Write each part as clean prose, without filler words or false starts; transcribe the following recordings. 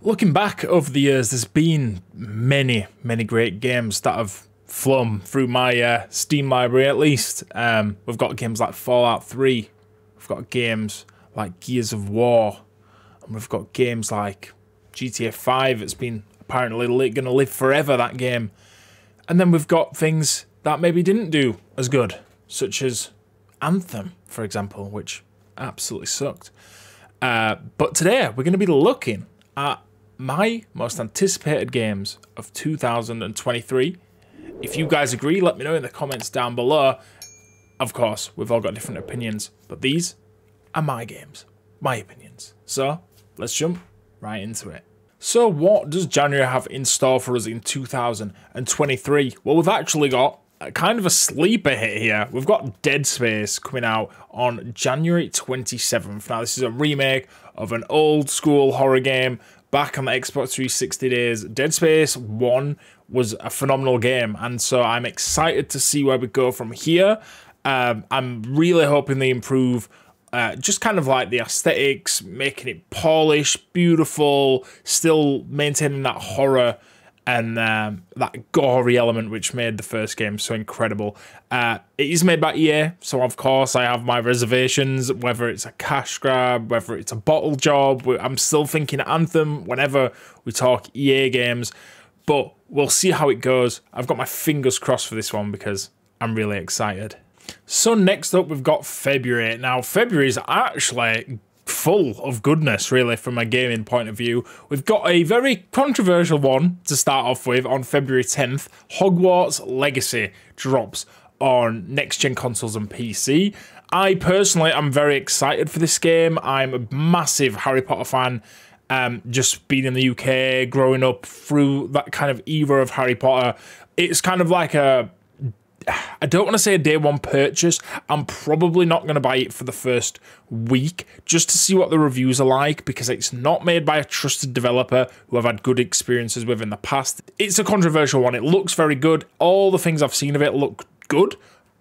Looking back over the years, there's been many great games that have flown through my Steam library at least. We've got games like Fallout 3, we've got games like Gears of War, and we've got games like GTA 5. It's been apparently going to live forever, that game. And then we've got things that maybe didn't do as good, such as Anthem, for example, which absolutely sucked. But today, we're going to be looking at my most anticipated games of 2023. If you guys agree, let me know in the comments down below. Of course, we've all got different opinions, but these are my games, my opinions. So, let's jump right into it. So, what does January have in store for us in 2023? Well, we've actually got kind of a sleeper hit here. We've got Dead Space coming out on January 27th. Now, this is a remake of an old school horror game back on the Xbox 360 days. Dead Space 1 was a phenomenal game, and so I'm excited to see where we go from here. I'm really hoping they improve just kind of like the aesthetics, making it polished, beautiful, still maintaining that horror and that gory element which made the first game so incredible. It is made by EA, so of course I have my reservations, whether it's a cash grab, whether it's a bottle job. I'm still thinking Anthem whenever we talk EA games, but we'll see how it goes. I've got my fingers crossed for this one because I'm really excited. So next up, we've got February. Now, February is actually full of goodness, really, from a gaming point of view. We've got a very controversial one to start off with on February 10th. Hogwarts Legacy drops on next-gen consoles and PC. I personally am very excited for this game. I'm a massive Harry Potter fan. Just being in the UK, growing up through that kind of era of Harry Potter, it's kind of like I don't want to say a day one purchase. I'm probably not going to buy it for the first week just to see what the reviews are like, because it's not made by a trusted developer who I've had good experiences with in the past. It's a controversial one. It looks very good. All the things I've seen of it look good,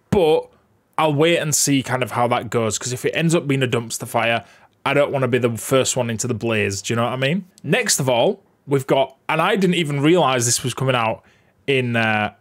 but I'll wait and see kind of how that goes, because if it ends up being a dumpster fire, I don't want to be the first one into the blaze. Do you know what I mean? Next of all, we've got, and I didn't even realize this was coming out in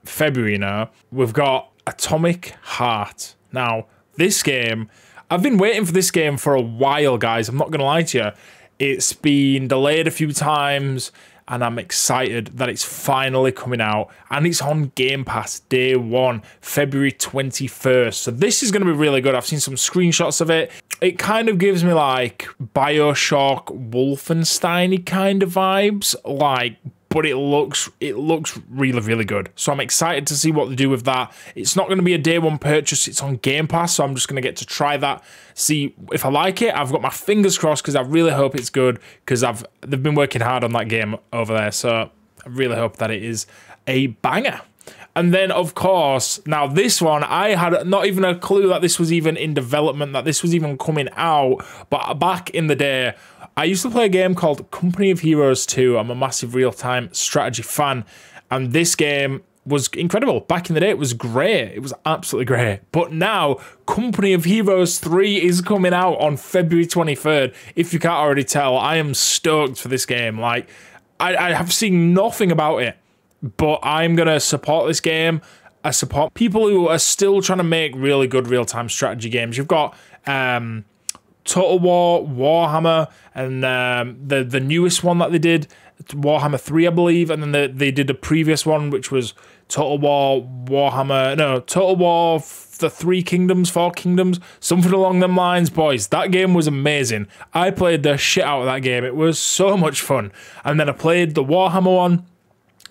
February now, we've got Atomic Heart. Now, this game, I've been waiting for this game for a while, guys. I'm not going to lie to you. It's been delayed a few times, and I'm excited that it's finally coming out. And it's on Game Pass day one, February 21st. So this is going to be really good. I've seen some screenshots of it. It kind of gives me like BioShock, Wolfenstein-y kind of vibes, but it looks really good. So I'm excited to see what they do with that. It's not going to be a day one purchase. It's on Game Pass, so I'm just going to get to try that, see if I like it. I've got my fingers crossed because I really hope it's good, because they've been working hard on that game over there. So I really hope that it is a banger. And then, of course, now this one, I had not even a clue that this was even in development, that this was even coming out. But back in the day, I used to play a game called Company of Heroes 2. I'm a massive real-time strategy fan, and this game was incredible. Back in the day, it was great. It was absolutely great. But now, Company of Heroes 3 is coming out on February 23rd. If you can't already tell, I am stoked for this game. Like, I have seen nothing about it, but I'm going to support this game. I support people who are still trying to make really good real-time strategy games. You've got Total War, Warhammer, and the newest one that they did, Warhammer 3, I believe, and then they did a previous one, which was Total War, Total War, the 3 Kingdoms, 4 Kingdoms, something along them lines. Boys, that game was amazing. I played the shit out of that game. It was so much fun. And then I played the Warhammer one.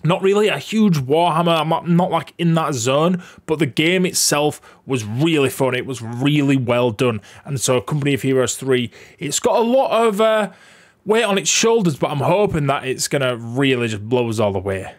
Not really a huge Warhammer, I'm not like in that zone, but the game itself was really fun. It was really well done. And so Company of Heroes 3, it's got a lot of weight on its shoulders, but I'm hoping that it's going to really just blow us all away.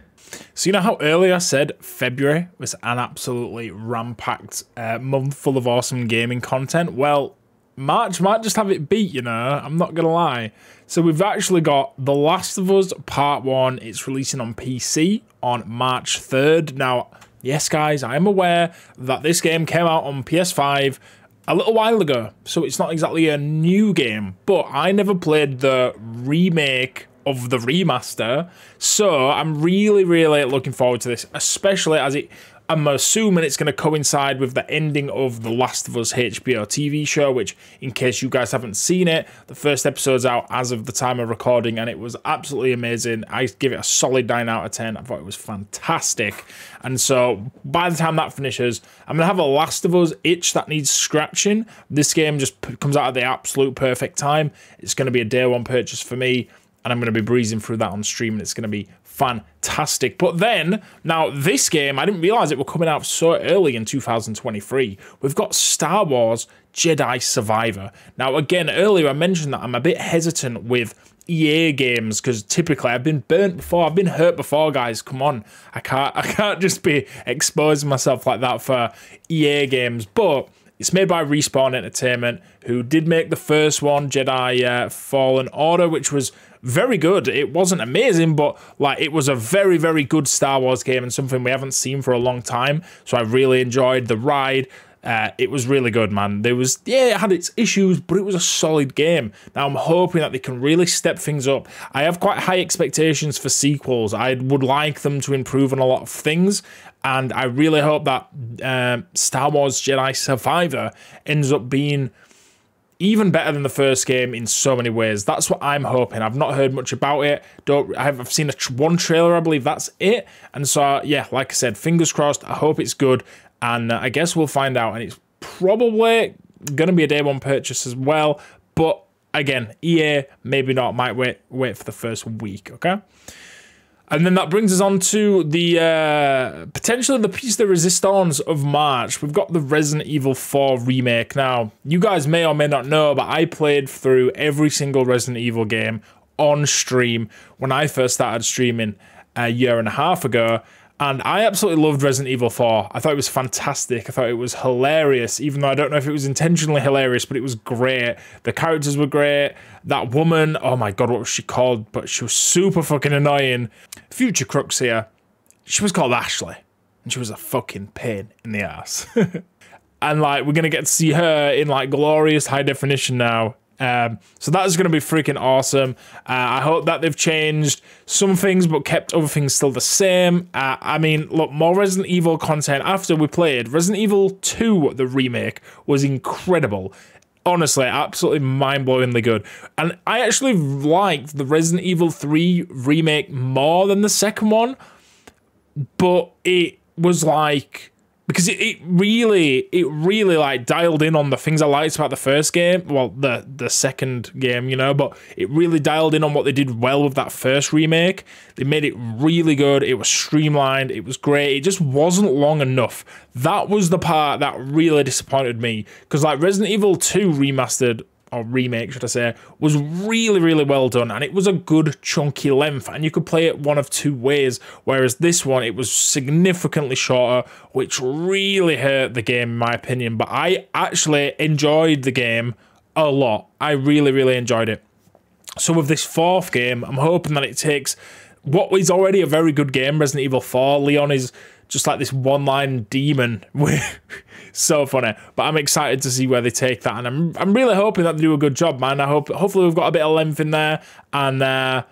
So you know how earlier I said February was an absolutely ram-packed month full of awesome gaming content? Well, March might just have it beat, you know, I'm not going to lie. So we've actually got The Last of Us Part 1. It's releasing on PC on March 3rd. Now, yes, guys, I am aware that this game came out on PS5 a little while ago, so it's not exactly a new game, but I never played the remake of the remaster. So I'm really, really looking forward to this, especially as I'm assuming it's going to coincide with the ending of The Last of Us HBO TV show, which, in case you guys haven't seen it, the first episode's out as of the time of recording, and it was absolutely amazing. I give it a solid 9 out of 10. I thought it was fantastic. And so, by the time that finishes, I'm going to have a Last of Us itch that needs scratching. This game just comes out at the absolute perfect time. It's going to be a day one purchase for me, and I'm going to be breezing through that on stream, and it's going to be fantastic. But then, now this game, I didn't realize it were coming out so early in 2023. We've got Star Wars Jedi Survivor. Now, again, earlier I mentioned that I'm a bit hesitant with EA games because typically I've been burnt before, I've been hurt before, guys. Come on, I can't just be exposing myself like that for EA games. But it's made by Respawn Entertainment, who did make the first one, Jedi Fallen Order, which was very good. It wasn't amazing, but like it was a very, very good Star Wars game and something we haven't seen for a long time. So I really enjoyed the ride. It was really good, man. It had its issues, but it was a solid game. Now I'm hoping that they can really step things up. I have quite high expectations for sequels. I would like them to improve on a lot of things, and I really hope that Star Wars Jedi Survivor ends up being even better than the first game in so many ways. That's what I'm hoping. I've not heard much about it. I've seen one trailer, I believe that's it. And so, yeah, like I said, fingers crossed. I hope it's good. And I guess we'll find out. And it's probably going to be a day one purchase as well. But again, EA, maybe not. Might wait for the first week, okay? And then that brings us on to the potentially the piece de resistance of March. We've got the Resident Evil 4 remake. Now, you guys may or may not know, but I played through every single Resident Evil game on stream when I first started streaming a year and a half ago. And I absolutely loved Resident Evil 4. I thought it was fantastic. I thought it was hilarious, even though I don't know if it was intentionally hilarious, but it was great. The characters were great. That woman, oh my god, what was she called? But she was super fucking annoying. Future crux here. She was called Ashley, and she was a fucking pain in the ass. And like, we're gonna get to see her in like glorious high definition now. So that is going to be freaking awesome. I hope that they've changed some things but kept other things still the same. I mean, look, more Resident Evil content after we played. Resident Evil 2, the remake, was incredible. Honestly, absolutely mind-blowingly good. And I actually liked the Resident Evil 3 remake more than the second one. But it was like, because it really like dialed in on the things I liked about the first game, well, the second game, you know, but it really dialed in on what they did well with that first remake. They made it really good. It was streamlined. It was great. It just wasn't long enough. That was the part that really disappointed me, because like Resident Evil 2 remastered, or remake, should I say, was really, really well done, and it was a good chunky length, and you could play it one of two ways, whereas this one, it was significantly shorter, which really hurt the game, in my opinion. But I actually enjoyed the game a lot. I really, really enjoyed it. So with this fourth game, I'm hoping that it takes what is already a very good game, Resident Evil 4. Leon is just like this one-line demon. So funny. But I'm excited to see where they take that, and I'm really hoping that they do a good job, man. Hopefully we've got a bit of length in there, and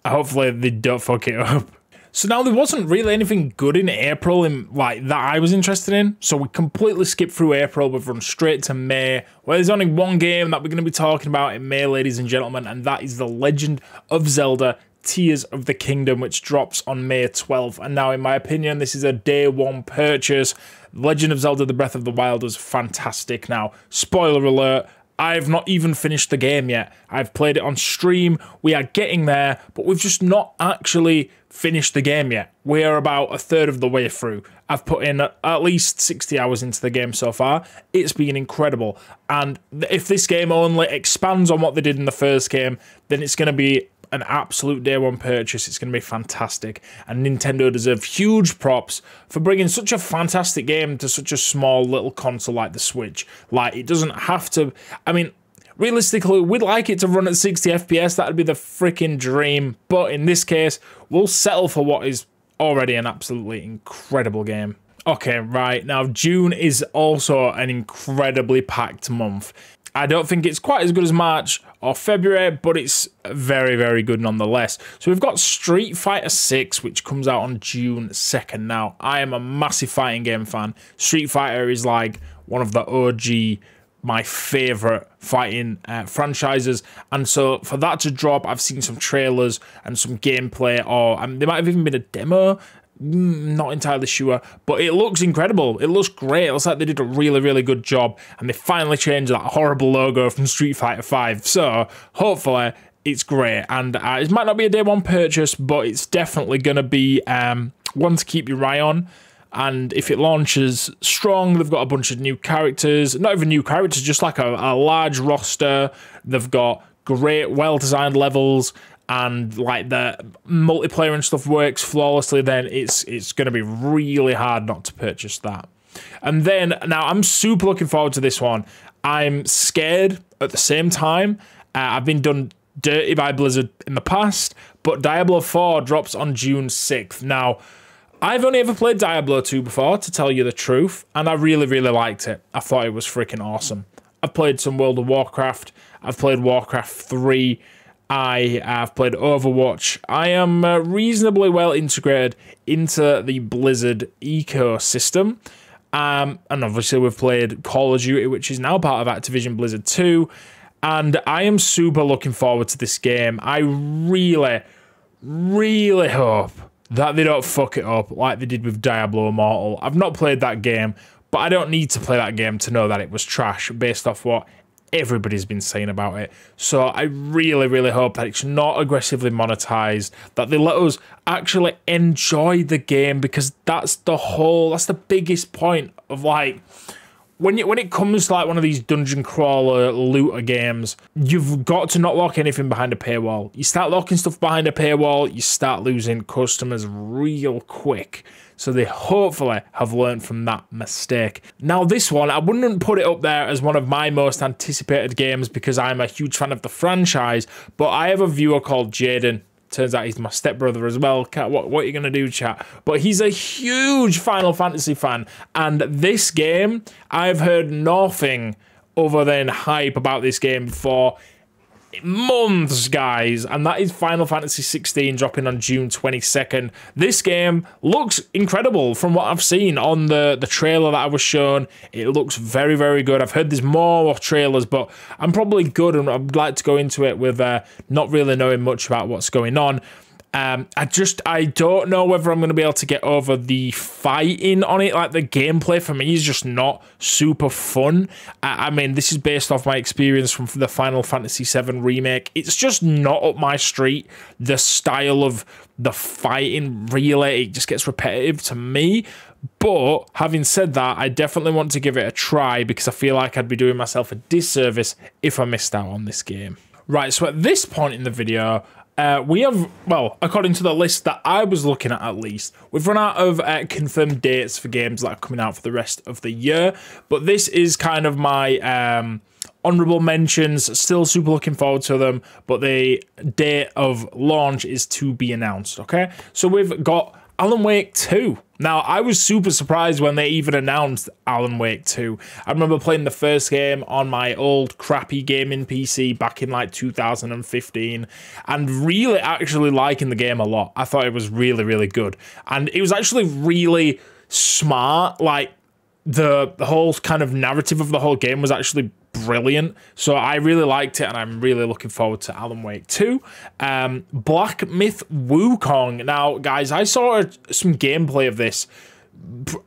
hopefully they don't fuck it up. So now there wasn't really anything good in April like that I was interested in, so we completely skipped through April. We've run straight to May, where there's only one game that we're going to be talking about in May, ladies and gentlemen, and that is The Legend of Zelda Tears of the Kingdom, which drops on May 12th. And now, in my opinion, this is a day one purchase. Legend of Zelda: The Breath of the Wild was fantastic. Now, spoiler alert, I've not even finished the game yet. I've played it on stream. We are getting there, but we've just not actually finished the game yet. We are about a third of the way through. I've put in at least 60 hours into the game so far. It's been incredible. And if this game only expands on what they did in the first game, then it's going to be an absolute day one purchase. It's going to be fantastic, and Nintendo deserve huge props for bringing such a fantastic game to such a small little console like the Switch. Like, it doesn't have to, I mean, realistically, we'd like it to run at 60 FPS. That'd be the freaking dream, but in this case, we'll settle for what is already an absolutely incredible game. Okay, right, now June is also an incredibly packed month. I don't think it's quite as good as March or February, but it's very, very good nonetheless. So we've got Street Fighter 6, which comes out on June 2nd. Now, I am a massive fighting game fan. Street Fighter is like one of the OG, my favorite fighting franchises, and so for that to drop, I've seen some trailers and some gameplay, or there might have even been a demo, not entirely sure, but it looks incredible. It looks great. It looks like they did a really, really good job, and they finally changed that horrible logo from Street Fighter 5, so hopefully it's great. And it might not be a day one purchase, but it's definitely going to be one to keep your eye on. And if it launches strong, they've got a bunch of new characters, not even new characters, just like a large roster. They've got great, well-designed levels, and like the multiplayer and stuff works flawlessly, then it's going to be really hard not to purchase that. And then, now I'm super looking forward to this one. I'm scared at the same time. I've been done dirty by Blizzard in the past, but Diablo 4 drops on June 6th. Now, I've only ever played Diablo 2 before, to tell you the truth, and I really, really liked it. I thought it was freaking awesome. I've played some World of Warcraft. I've played Warcraft 3. I have played Overwatch. I am reasonably well integrated into the Blizzard ecosystem. And obviously we've played Call of Duty, which is now part of Activision Blizzard 2. And I am super looking forward to this game. I really, really hope that they don't fuck it up like they did with Diablo Immortal. I've not played that game, but I don't need to play that game to know that it was trash based off what everybody's been saying about it. So I really, really hope that it's not aggressively monetized, that they let us actually enjoy the game, because that's the biggest point of like, when it comes to like one of these dungeon crawler looter games, you've got to not lock anything behind a paywall. You start locking stuff behind a paywall, you start losing customers real quick. So they hopefully have learned from that mistake. Now this one, I wouldn't put it up there as one of my most anticipated games because I'm a huge fan of the franchise, but I have a viewer called Jaden. Turns out he's my stepbrother as well. What are you going to do, chat? But he's a huge Final Fantasy fan. And this game, I've heard nothing other than hype about this game for months, guys. And that is Final Fantasy 16 dropping on June 22nd. This game looks incredible from what I've seen on the trailer that I was shown. It looks very, very good. I've heard there's more trailers, but I'm probably good, and I'd like to go into it with not really knowing much about what's going on. I don't know whether I'm going to be able to get over the fighting on it. Like, the gameplay for me is just not super fun. I mean, this is based off my experience from the Final Fantasy VII Remake. It's just not up my street. The style of the fighting, really, it just gets repetitive to me. But having said that, I definitely want to give it a try because I feel like I'd be doing myself a disservice if I missed out on this game. Right, so at this point in the video, we have, well, according to the list that I was looking at least, we've run out of confirmed dates for games that are coming out for the rest of the year. But this is kind of my honorable mentions. Still super looking forward to them, but the date of launch is to be announced, okay? So we've got Alan Wake 2. Now, I was super surprised when they even announced Alan Wake 2. I remember playing the first game on my old crappy gaming PC back in like 2015 and really actually liking the game a lot. I thought it was really, really good. And it was actually really smart. Like, the whole kind of narrative of the whole game was actually brilliant. So I really liked it, and I'm really looking forward to Alan Wake 2. Black Myth Wukong. Now, guys, I saw some gameplay of this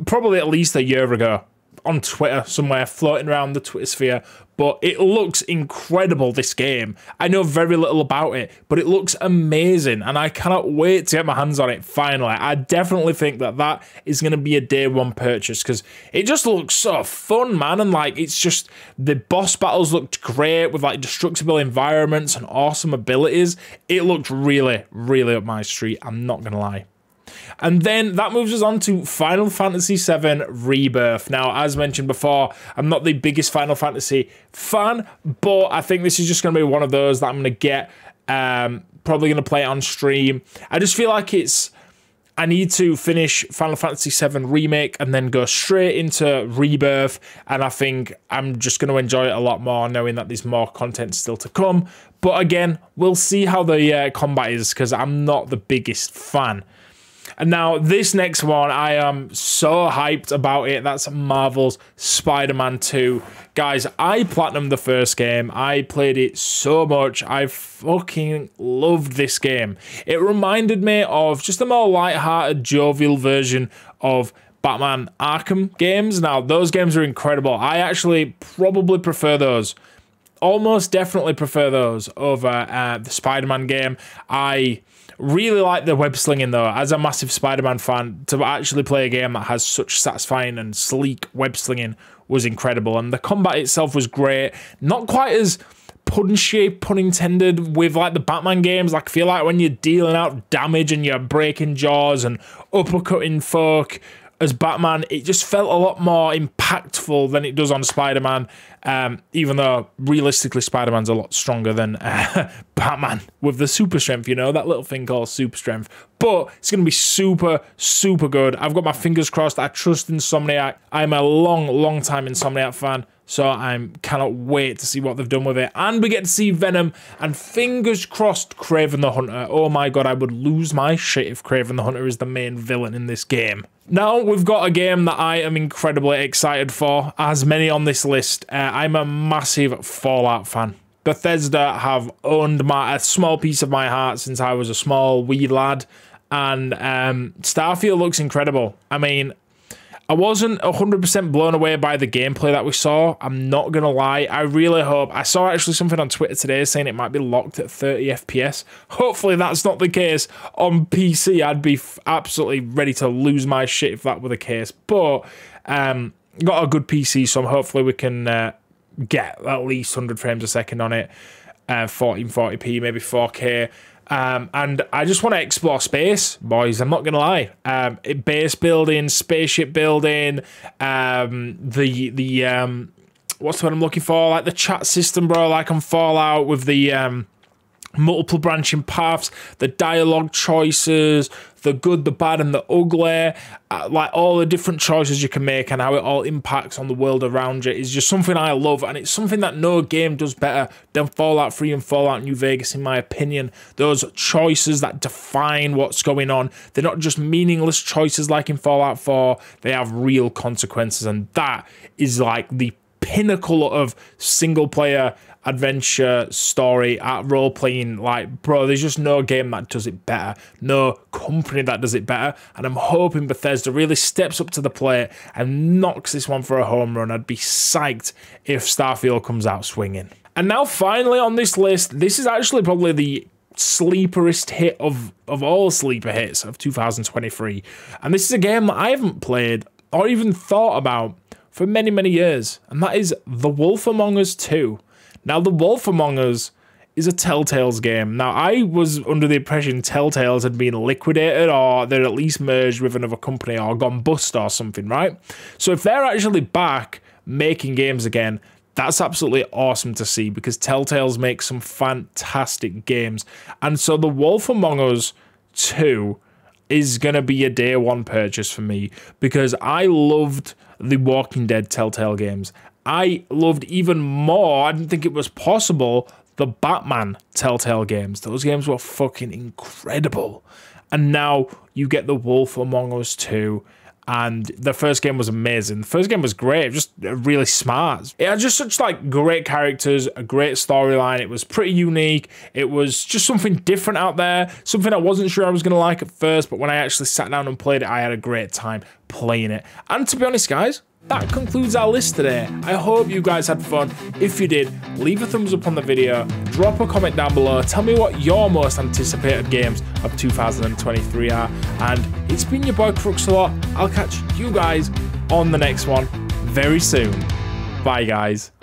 probably at least a year ago on Twitter somewhere, floating around the Twitter sphere, but it looks incredible, this game. I know very little about it, but it looks amazing, and I cannot wait to get my hands on it finally. I definitely think that that is going to be a day one purchase because it just looks so fun, man, and like, it's just, the boss battles looked great with like destructible environments and awesome abilities. It looked really, really up my street, I'm not going to lie. And then that moves us on to Final Fantasy VII Rebirth. Now, as mentioned before, I'm not the biggest Final Fantasy fan, but I think this is just going to be one of those that I'm going to get. Probably going to play it on stream. I just feel like it's I need to finish Final Fantasy VII Remake and then go straight into Rebirth, and I think I'm just going to enjoy it a lot more knowing that there's more content still to come. But again, we'll see how the combat is, because I'm not the biggest fan. And now this next one, I am so hyped about it. That's Marvel's Spider-Man 2. Guys, I platinumed the first game. I played it so much. I fucking loved this game. It reminded me of just a more light-hearted, jovial version of Batman Arkham games. Now, those games are incredible. I actually probably prefer those. Almost definitely prefer those over the Spider-Man game. I really like the web slinging though. As a massive Spider-Man fan, to actually play a game that has such satisfying and sleek web slinging was incredible, and the combat itself was great. Not quite as punchy, pun intended, with like the Batman games. Like, I feel like when you're dealing out damage and you're breaking jaws and uppercutting folk as Batman, it just felt a lot more impactful than it does on Spider-Man, even though realistically Spider-Man's a lot stronger than Batman with the super strength, you know, that little thing called super strength. But it's going to be super, super good. I've got my fingers crossed. I trust Insomniac. I'm a long time Insomniac fan, so I cannot wait to see what they've done with it. And we get to see Venom, and fingers crossed Kraven the Hunter. Oh my god, I would lose my shit if Kraven the Hunter is the main villain in this game. Now, we've got a game that I am incredibly excited for, as many on this list. I'm a massive Fallout fan. Bethesda have owned a small piece of my heart since I was a small wee lad, and Starfield looks incredible. I mean, I wasn't 100% blown away by the gameplay that we saw. I'm not going to lie. I really hope... I saw actually something on Twitter today saying it might be locked at 30 FPS. Hopefully that's not the case on PC. I'd be absolutely ready to lose my shit if that were the case. But got a good PC, so hopefully we can get at least 100 frames a second on it. 1440p, maybe 4K. And I just want to explore space, boys. I'm not gonna lie. Base building, spaceship building, what's what I'm looking for? Like the chat system, bro. Like on Fallout with the multiple branching paths, the dialogue choices, the good, the bad, and the ugly, like all the different choices you can make and how it all impacts on the world around you is just something I love, and it's something that no game does better than Fallout 3 and Fallout New Vegas, in my opinion. Those choices that define what's going on, they're not just meaningless choices like in Fallout 4, they have real consequences, and that is like the pinnacle of single player adventure story at role playing. Like, bro, there's just no game that does it better, no company that does it better, and I'm hoping Bethesda really steps up to the plate and knocks this one for a home run. I'd be psyched if Starfield comes out swinging. And now finally on this list, this is actually probably the sleeperest hit of all sleeper hits of 2023, and this is a game that I haven't played or even thought about for many years, and that is The Wolf Among Us 2. Now, The Wolf Among Us is a Telltale's game. Now, I was under the impression Telltale's had been liquidated, or they're at least merged with another company or gone bust or something, right? So if they're actually back making games again, that's absolutely awesome to see, because Telltale's make some fantastic games. And so The Wolf Among Us 2 is going to be a day one purchase for me, because I loved the Walking Dead Telltale games. I loved even more, I didn't think it was possible, the Batman Telltale games. Those games were fucking incredible. And now you get The Wolf Among Us 2, and the first game was amazing. The first game was great, just really smart. It had just such like great characters, a great storyline. It was pretty unique. It was just something different out there, something I wasn't sure I was going to like at first, but when I actually sat down and played it, I had a great time playing it. And to be honest, guys, that concludes our list today. I hope you guys had fun. If you did, leave a thumbs up on the video, drop a comment down below, tell me what your most anticipated games of 2023 are, and it's been your boy Cruxalot. I'll catch you guys on the next one very soon. Bye, guys.